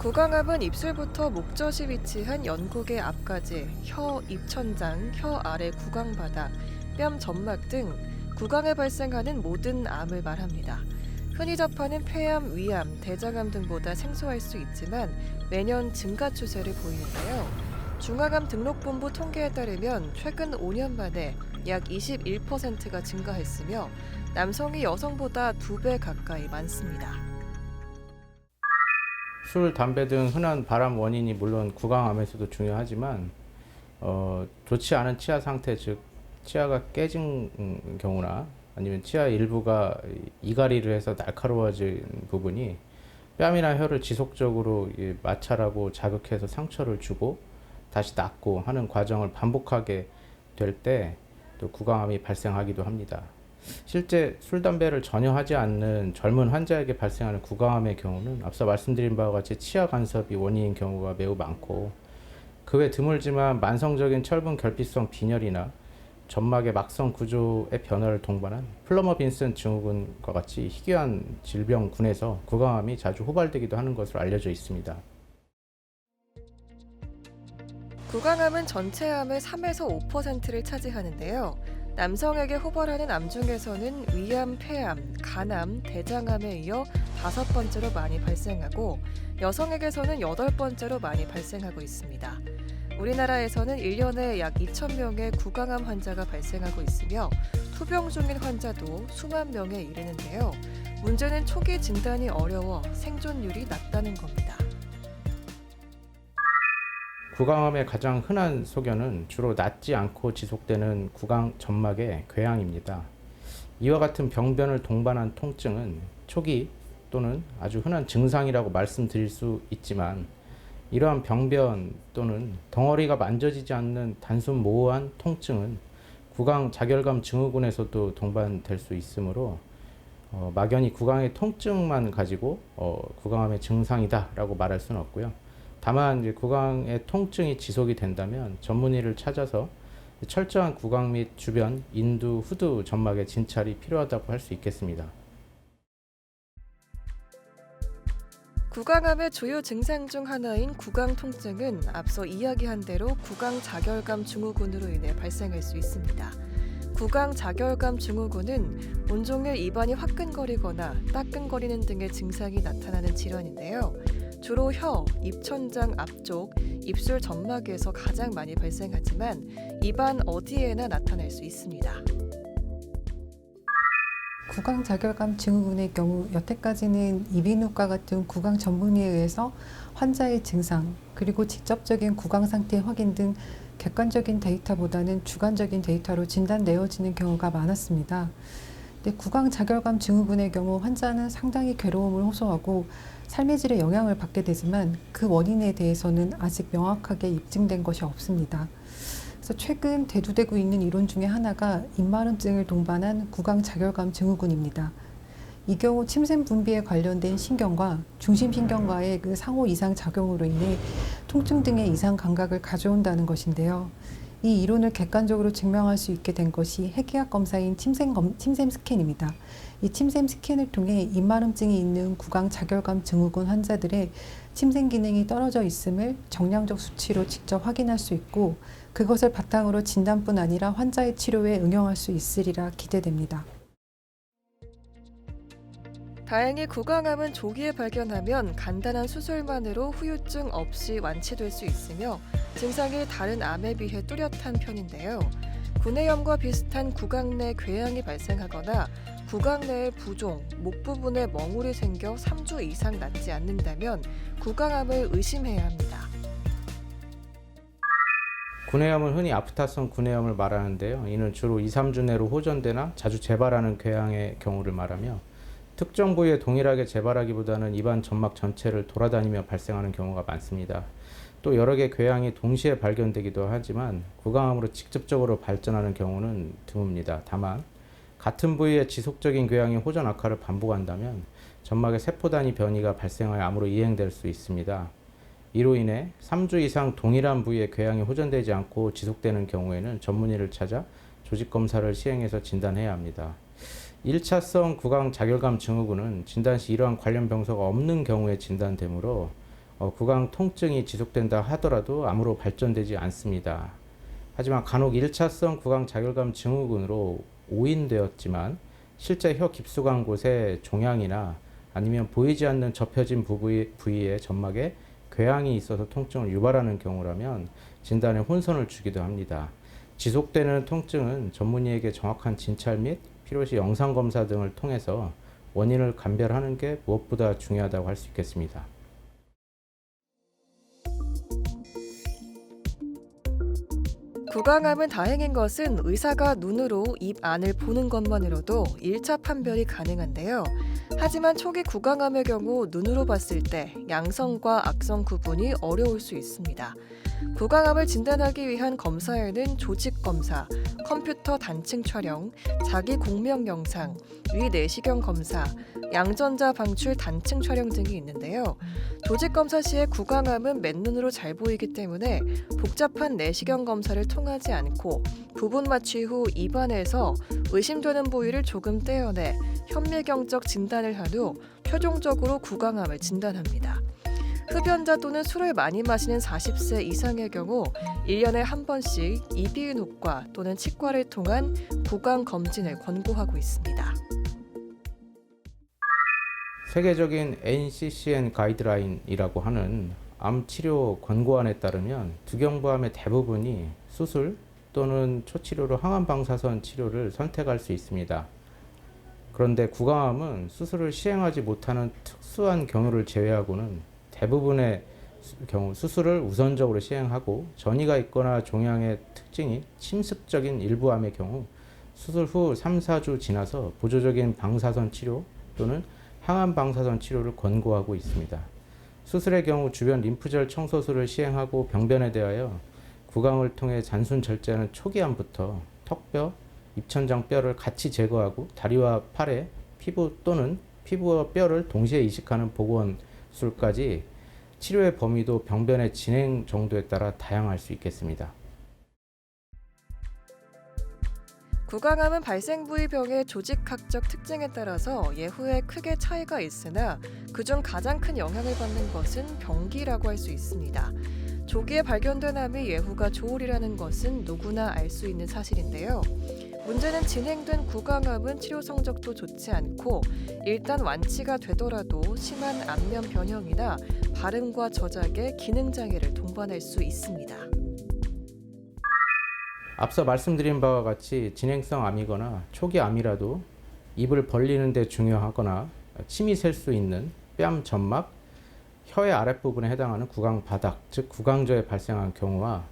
구강암은 입술부터 목젖이 위치한 연골의 앞까지 혀, 입천장, 혀 아래 구강바닥, 뺨 점막 등 구강에 발생하는 모든 암을 말합니다. 흔히 접하는 폐암, 위암, 대장암 등보다 생소할 수 있지만 매년 증가 추세를 보이는데요. 중앙암 등록본부 통계에 따르면 최근 5년 만에 약 21%가 증가했으며 남성이 여성보다 2배 가까이 많습니다. 술, 담배 등 흔한 발암 원인이 물론 구강암에서도 중요하지만 좋지 않은 치아 상태, 즉 치아가 깨진 경우나 아니면 치아 일부가 이갈이를 해서 날카로워진 부분이 뺨이나 혀를 지속적으로 마찰하고 자극해서 상처를 주고 다시 낫고 하는 과정을 반복하게 될 때 또 구강암이 발생하기도 합니다. 실제 술, 담배를 전혀 하지 않는 젊은 환자에게 발생하는 구강암의 경우는 앞서 말씀드린 바와 같이 치아 간섭이 원인인 경우가 매우 많고, 그 외 드물지만 만성적인 철분 결핍성 빈혈이나 점막의 막성 구조의 변화를 동반한 플러머 빈슨 증후군과 같이 희귀한 질병군에서 구강암이 자주 호발되기도 하는 것으로 알려져 있습니다. 구강암은 전체 암의 3에서 5%를 차지하는데요. 남성에게 호발하는 암 중에서는 위암, 폐암, 간암, 대장암에 이어 5번째로 많이 발생하고 여성에게서는 8번째로 많이 발생하고 있습니다. 우리나라에서는 1년에 약 2,000명의 구강암 환자가 발생하고 있으며 투병 중인 환자도 수만 명에 이르는데요. 문제는 초기 진단이 어려워 생존율이 낮다는 겁니다. 구강암의 가장 흔한 소견은 주로 낫지 않고 지속되는 구강 점막의 궤양입니다. 이와 같은 병변을 동반한 통증은 초기 또는 아주 흔한 증상이라고 말씀드릴 수 있지만, 이러한 병변 또는 덩어리가 만져지지 않는 단순 모호한 통증은 구강 자결감 증후군에서도 동반될 수 있으므로 막연히 구강의 통증만 가지고 구강암의 증상이다라고 말할 수는 없고요. 다만 이제 구강의 통증이 지속이 된다면 전문의를 찾아서 철저한 구강 및 주변 인두, 후두 점막의 진찰이 필요하다고 할 수 있겠습니다. 구강암의 주요 증상 중 하나인 구강 통증은 앞서 이야기한 대로 구강 자결감 증후군으로 인해 발생할 수 있습니다. 구강 자결감 증후군은 온종일 입안이 화끈거리거나 따끔거리는 등의 증상이 나타나는 질환인데요. 주로 혀, 입천장 앞쪽, 입술 점막에서 가장 많이 발생하지만 입안 어디에나 나타날 수 있습니다. 구강자결감 증후군의 경우 여태까지는 이비인후과 같은 구강 전문의에 의해서 환자의 증상, 그리고 직접적인 구강 상태 확인 등 객관적인 데이터보다는 주관적인 데이터로 진단되어지는 경우가 많았습니다. 근데 구강자결감 증후군의 경우 환자는 상당히 괴로움을 호소하고 삶의 질에 영향을 받게 되지만 그 원인에 대해서는 아직 명확하게 입증된 것이 없습니다. 그래서 최근 대두되고 있는 이론 중에 하나가 입마름증을 동반한 구강자결감 증후군입니다. 이 경우 침샘 분비에 관련된 신경과 중심신경과의 그 상호 이상 작용으로 인해 통증 등의 이상 감각을 가져온다는 것인데요. 이 이론을 객관적으로 증명할 수 있게 된 것이 핵의학 검사인 침샘 스캔입니다. 이 침샘 스캔을 통해 입마름증이 있는 구강자결감 증후군 환자들의 침샘 기능이 떨어져 있음을 정량적 수치로 직접 확인할 수 있고, 그것을 바탕으로 진단뿐 아니라 환자의 치료에 응용할 수 있으리라 기대됩니다. 다행히 구강암은 조기에 발견하면 간단한 수술만으로 후유증 없이 완치될 수 있으며 증상이 다른 암에 비해 뚜렷한 편인데요. 구내염과 비슷한 구강 내 궤양이 발생하거나 구강 내에 부종, 목 부분에 멍울이 생겨 3주 이상 낫지 않는다면 구강암을 의심해야 합니다. 구내염은 흔히 아프타성 구내염을 말하는데요. 이는 주로 2, 3주 내로 호전되나 자주 재발하는 궤양의 경우를 말하며, 특정 부위에 동일하게 재발하기보다는 입안 점막 전체를 돌아다니며 발생하는 경우가 많습니다. 또 여러 개의 궤양이 동시에 발견되기도 하지만 구강암으로 직접적으로 발전하는 경우는 드뭅니다. 다만 같은 부위에 지속적인 궤양이 호전 악화를 반복한다면 점막의 세포 단위 변이가 발생하여 암으로 이행될 수 있습니다. 이로 인해 3주 이상 동일한 부위에 궤양이 호전되지 않고 지속되는 경우에는 전문의를 찾아 조직 검사를 시행해서 진단해야 합니다. 1차성 구강 자결감 증후군은 진단 시 이러한 관련 병소가 없는 경우에 진단되므로 구강 통증이 지속된다 하더라도 암으로 발전되지 않습니다. 하지만 간혹 1차성 구강 자결감 증후군으로 오인되었지만 실제 혀 깊숙한 곳에 종양이나 아니면 보이지 않는 접혀진 부위의 점막에 궤양이 있어서 통증을 유발하는 경우라면 진단에 혼선을 주기도 합니다. 지속되는 통증은 전문의에게 정확한 진찰 및 필요시 영상검사 등을 통해서 원인을 감별하는 게 무엇보다 중요하다고 할 수 있겠습니다. 구강암은 다행인 것은 의사가 눈으로 입 안을 보는 것만으로도 1차 판별이 가능한데요. 하지만 초기 구강암의 경우 눈으로 봤을 때 양성과 악성 구분이 어려울 수 있습니다. 구강암을 진단하기 위한 검사에는 조직 검사, 컴퓨터 단층 촬영, 자기 공명 영상, 위 내시경 검사, 양전자 방출 단층 촬영 등이 있는데요. 조직 검사 시에 구강암은 맨눈으로 잘 보이기 때문에 복잡한 내시경 검사를 통하지 않고 부분 마취 후 입안에서 의심되는 부위를 조금 떼어내 현미경적 진단을 한 후 최종적으로 구강암을 진단합니다. 흡연자 또는 술을 많이 마시는 40세 이상의 경우 1년에 한 번씩 이비인후과 또는 치과를 통한 구강 검진을 권고하고 있습니다. 세계적인 NCCN 가이드라인이라고 하는 암 치료 권고안에 따르면 두경부암의 대부분이 수술 또는 초치료로 항암 방사선 치료를 선택할 수 있습니다. 그런데 구강암은 수술을 시행하지 못하는 특수한 경우를 제외하고는 대부분의 경우 수술을 우선적으로 시행하고 전이가 있거나 종양의 특징이 침습적인 일부 암의 경우 수술 후 3, 4주 지나서 보조적인 방사선 치료 또는 항암 방사선 치료를 권고하고 있습니다. 수술의 경우 주변 림프절 청소술을 시행하고 병변에 대하여 구강을 통해 잔순 절제하는 초기암부터 턱뼈, 입천장 뼈를 같이 제거하고 다리와 팔에 피부 또는 피부와 뼈를 동시에 이식하는 복원술까지 치료의 범위도 병변의 진행 정도에 따라 다양할 수 있겠습니다. 구강암은 발생 부위 병의 조직학적 특징에 따라서 예후에 크게 차이가 있으나 그중 가장 큰 영향을 받는 것은 병기라고 할 수 있습니다. 조기에 발견된 암이 예후가 조울이라는 것은 누구나 알 수 있는 사실인데요. 문제는 진행된 구강암은 치료 성적도 좋지 않고 일단 완치가 되더라도 심한 안면 변형이나 발음과 저작의 기능 장애를 동반할 수 있습니다. 앞서 말씀드린 바와 같이 진행성 암이거나 초기 암이라도 입을 벌리는 데 중요하거나 침이 셀 수 있는 뺨 점막, 혀의 아랫부분에 해당하는 구강 바닥, 즉 구강저에 발생한 경우와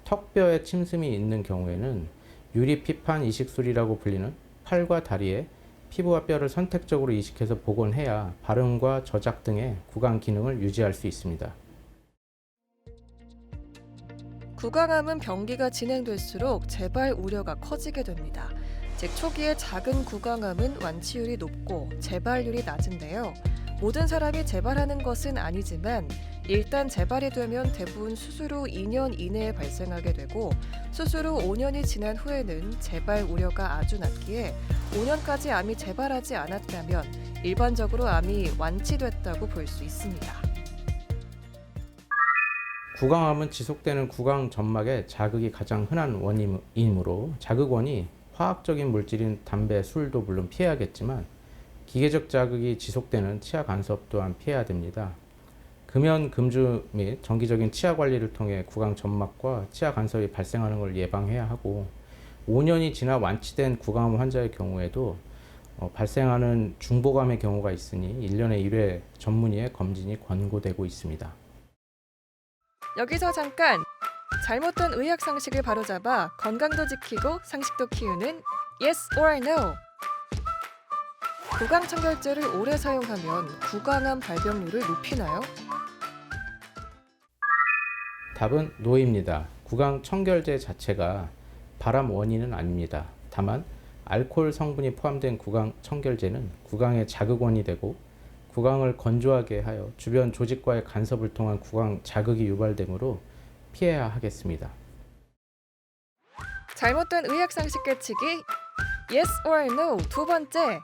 턱뼈에 침습이 있는 경우에는 유리피판 이식술이라고 불리는 팔과 다리에 피부와 뼈를 선택적으로 이식해서 복원해야 발음과 저작 등의 구강 기능을 유지할 수 있습니다. 구강암은 병기가 진행될수록 재발 우려가 커지게 됩니다. 즉 초기에 작은 구강암은 완치율이 높고 재발률이 낮은데요. 모든 사람이 재발하는 것은 아니지만 일단 재발이 되면 대부분 수술 후 2년 이내에 발생하게 되고 수술 후 5년이 지난 후에는 재발 우려가 아주 낮기에 5년까지 암이 재발하지 않았다면 일반적으로 암이 완치됐다고 볼 수 있습니다. 구강암은 지속되는 구강 점막의 자극이 가장 흔한 원인이므로 자극원이 화학적인 물질인 담배, 술도 물론 피해야겠지만 기계적 자극이 지속되는 치아 간섭 또한 피해야 됩니다. 금연, 금주 및 정기적인 치아 관리를 통해 구강 점막과 치아 간섭이 발생하는 걸 예방해야 하고 5년이 지나 완치된 구강암 환자의 경우에도 발생하는 중보감의 경우가 있으니 1년에 1회 전문의의 검진이 권고되고 있습니다. 여기서 잠깐! 잘못된 의학 상식을 바로잡아 건강도 지키고 상식도 키우는 Yes or No! 구강 청결제를 오래 사용하면 구강암 발병률을 높이나요? 답은 노입니다. 구강 청결제 자체가 발암 원인은 아닙니다. 다만 알코올 성분이 포함된 구강 청결제는 구강의 자극원이 되고 구강을 건조하게 하여 주변 조직과의 간섭을 통한 구강 자극이 유발되므로 피해야 하겠습니다. 잘못된 의학 상식 깨치기 Yes or No 두 번째!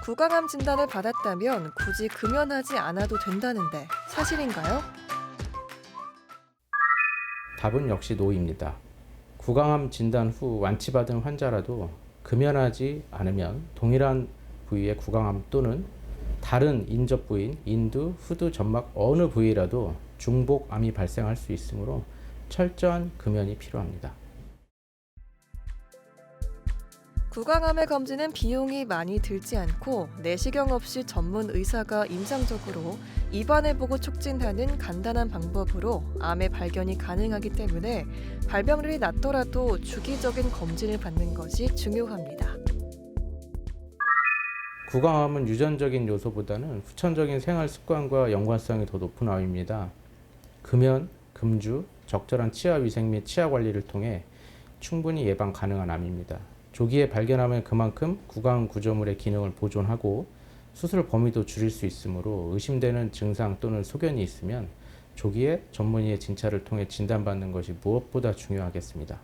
구강암 진단을 받았다면 굳이 금연하지 않아도 된다는데 사실인가요? 답은 역시 노입니다. 구강암 진단 후 완치받은 환자라도 금연하지 않으면 동일한 부위의 구강암 또는 다른 인접 부위인 인두, 후두, 점막 어느 부위라도 중복암이 발생할 수 있으므로 철저한 금연이 필요합니다. 구강암의 검진은 비용이 많이 들지 않고 내시경 없이 전문 의사가 임상적으로 입안을 보고 촉진하는 간단한 방법으로 암의 발견이 가능하기 때문에 발병률이 낮더라도 주기적인 검진을 받는 것이 중요합니다. 구강암은 유전적인 요소보다는 후천적인 생활 습관과 연관성이 더 높은 암입니다. 금연, 금주, 적절한 치아 위생 및 치아 관리를 통해 충분히 예방 가능한 암입니다. 조기에 발견하면 그만큼 구강 구조물의 기능을 보존하고 수술 범위도 줄일 수 있으므로 의심되는 증상 또는 소견이 있으면 조기에 전문의의 진찰을 통해 진단받는 것이 무엇보다 중요하겠습니다.